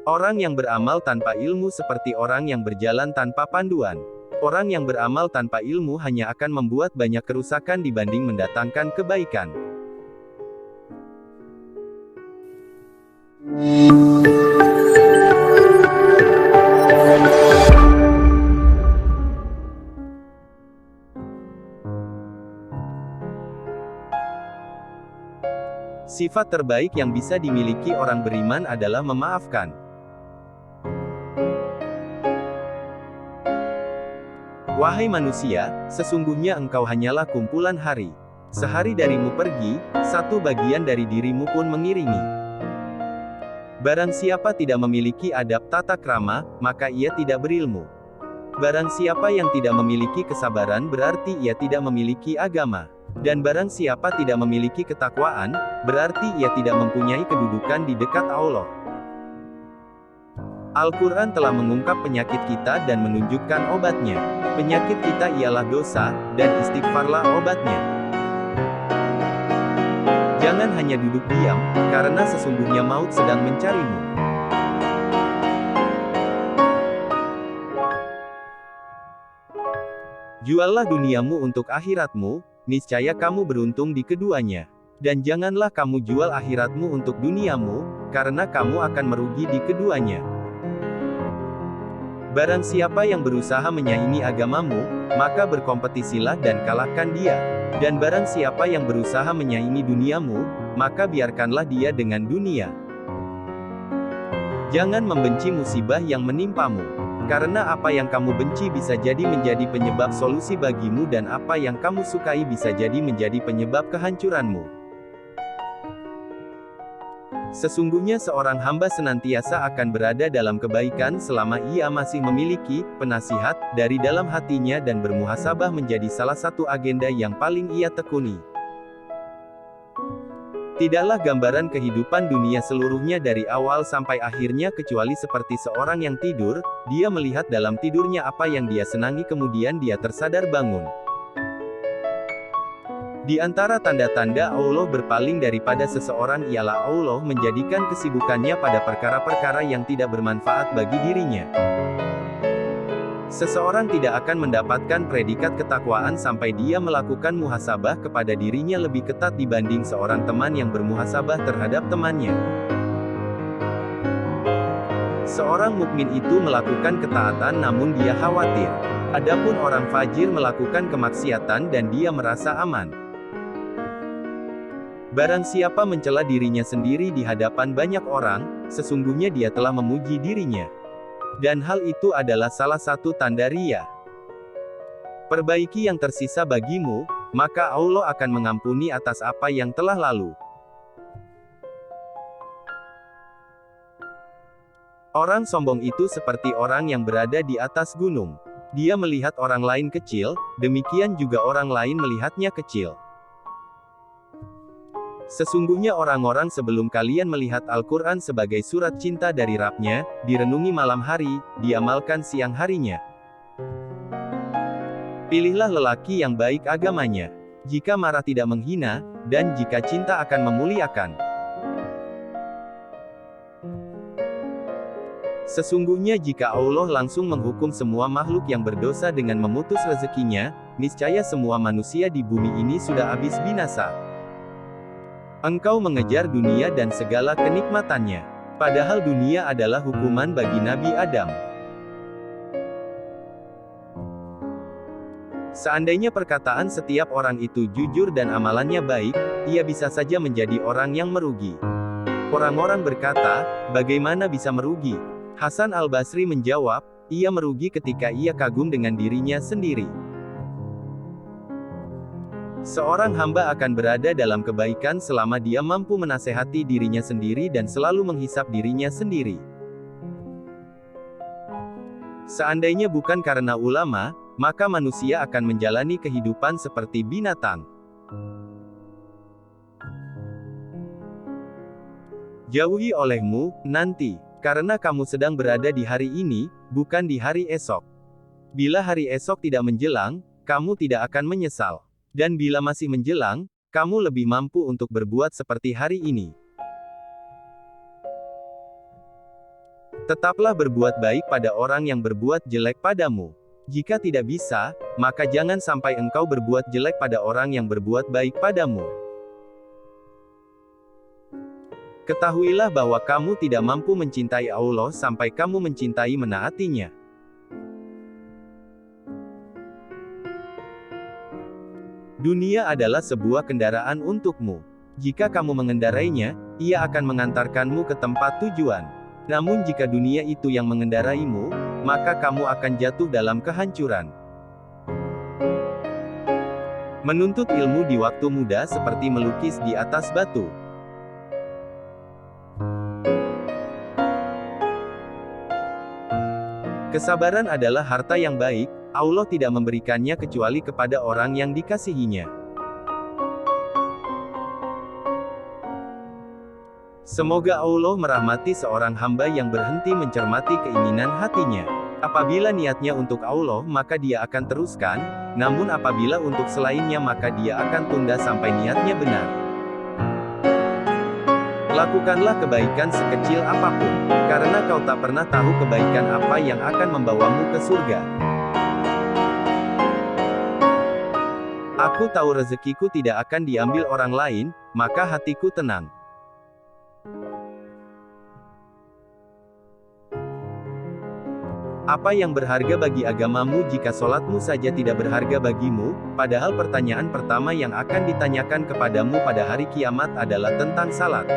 Orang yang beramal tanpa ilmu seperti orang yang berjalan tanpa panduan. Orang yang beramal tanpa ilmu hanya akan membuat banyak kerusakan dibanding mendatangkan kebaikan. Sifat terbaik yang bisa dimiliki orang beriman adalah memaafkan. Wahai manusia, sesungguhnya engkau hanyalah kumpulan hari. Sehari darimu pergi, satu bagian dari dirimu pun mengiringi. Barang siapa tidak memiliki adab tata krama, maka ia tidak berilmu. Barang siapa yang tidak memiliki kesabaran berarti ia tidak memiliki agama. Dan barang siapa tidak memiliki ketakwaan, berarti ia tidak mempunyai kedudukan di dekat Allah. Al-Quran telah mengungkap penyakit kita dan menunjukkan obatnya. Penyakit kita ialah dosa, dan istighfarlah obatnya. Jangan hanya duduk diam, karena sesungguhnya maut sedang mencarimu. Juallah duniamu untuk akhiratmu, niscaya kamu beruntung di keduanya. Dan janganlah kamu jual akhiratmu untuk duniamu, karena kamu akan merugi di keduanya. Barang siapa yang berusaha menyaingi agamamu, maka berkompetisilah dan kalahkan dia. Dan barang siapa yang berusaha menyaingi duniamu, maka biarkanlah dia dengan dunia. Jangan membenci musibah yang menimpamu. Karena apa yang kamu benci bisa jadi menjadi penyebab solusi bagimu dan apa yang kamu sukai bisa jadi menjadi penyebab kehancuranmu. Sesungguhnya seorang hamba senantiasa akan berada dalam kebaikan selama ia masih memiliki penasihat dari dalam hatinya dan bermuhasabah menjadi salah satu agenda yang paling ia tekuni. Tidaklah gambaran kehidupan dunia seluruhnya dari awal sampai akhirnya kecuali seperti seorang yang tidur, dia melihat dalam tidurnya apa yang dia senangi kemudian dia tersadar bangun. Di antara tanda-tanda Allah berpaling daripada seseorang ialah Allah menjadikan kesibukannya pada perkara-perkara yang tidak bermanfaat bagi dirinya. Seseorang tidak akan mendapatkan predikat ketakwaan sampai dia melakukan muhasabah kepada dirinya lebih ketat dibanding seorang teman yang bermuhasabah terhadap temannya. Seorang mukmin itu melakukan ketaatan namun dia khawatir. Adapun orang fajir melakukan kemaksiatan dan dia merasa aman. Barang siapa mencela dirinya sendiri di hadapan banyak orang, sesungguhnya dia telah memuji dirinya. Dan hal itu adalah salah satu tanda riya. Perbaiki yang tersisa bagimu, maka Allah akan mengampuni atas apa yang telah lalu. Orang sombong itu seperti orang yang berada di atas gunung. Dia melihat orang lain kecil, demikian juga orang lain melihatnya kecil. Sesungguhnya orang-orang sebelum kalian melihat Al-Quran sebagai surat cinta dari Rabb-nya, direnungi malam hari, diamalkan siang harinya. Pilihlah lelaki yang baik agamanya. Jika marah tidak menghina, dan jika cinta akan memuliakan. Sesungguhnya jika Allah langsung menghukum semua makhluk yang berdosa dengan memutus rezekinya, niscaya semua manusia di bumi ini sudah habis binasa. Engkau mengejar dunia dan segala kenikmatannya. Padahal dunia adalah hukuman bagi Nabi Adam. Seandainya perkataan setiap orang itu jujur dan amalannya baik, ia bisa saja menjadi orang yang merugi. Orang-orang berkata, bagaimana bisa merugi? Hasan al-Basri menjawab, ia merugi ketika ia kagum dengan dirinya sendiri. Seorang hamba akan berada dalam kebaikan selama dia mampu menasehati dirinya sendiri dan selalu menghisap dirinya sendiri. Seandainya bukan karena ulama, maka manusia akan menjalani kehidupan seperti binatang. Jauhi olehmu, nanti, karena kamu sedang berada di hari ini, bukan di hari esok. Bila hari esok tidak menjelang, kamu tidak akan menyesal. Dan bila masih menjelang, kamu lebih mampu untuk berbuat seperti hari ini. Tetaplah berbuat baik pada orang yang berbuat jelek padamu. Jika tidak bisa, maka jangan sampai engkau berbuat jelek pada orang yang berbuat baik padamu. Ketahuilah bahwa kamu tidak mampu mencintai Allah sampai kamu mencintai menaatinya. Dunia adalah sebuah kendaraan untukmu. Jika kamu mengendarainya, ia akan mengantarkanmu ke tempat tujuan. Namun jika dunia itu yang mengendaraimu, maka kamu akan jatuh dalam kehancuran. Menuntut ilmu di waktu muda seperti melukis di atas batu. Kesabaran adalah harta yang baik, Allah tidak memberikannya kecuali kepada orang yang dikasihinya. Semoga Allah merahmati seorang hamba yang berhenti mencermati keinginan hatinya. Apabila niatnya untuk Allah maka dia akan teruskan, namun apabila untuk selainnya maka dia akan tunda sampai niatnya benar. Lakukanlah kebaikan sekecil apapun, karena kau tak pernah tahu kebaikan apa yang akan membawamu ke surga. Aku tahu rezekiku tidak akan diambil orang lain, maka hatiku tenang. Apa yang berharga bagi agamamu jika sholatmu saja tidak berharga bagimu? Padahal pertanyaan pertama yang akan ditanyakan kepadamu pada hari kiamat adalah tentang salat.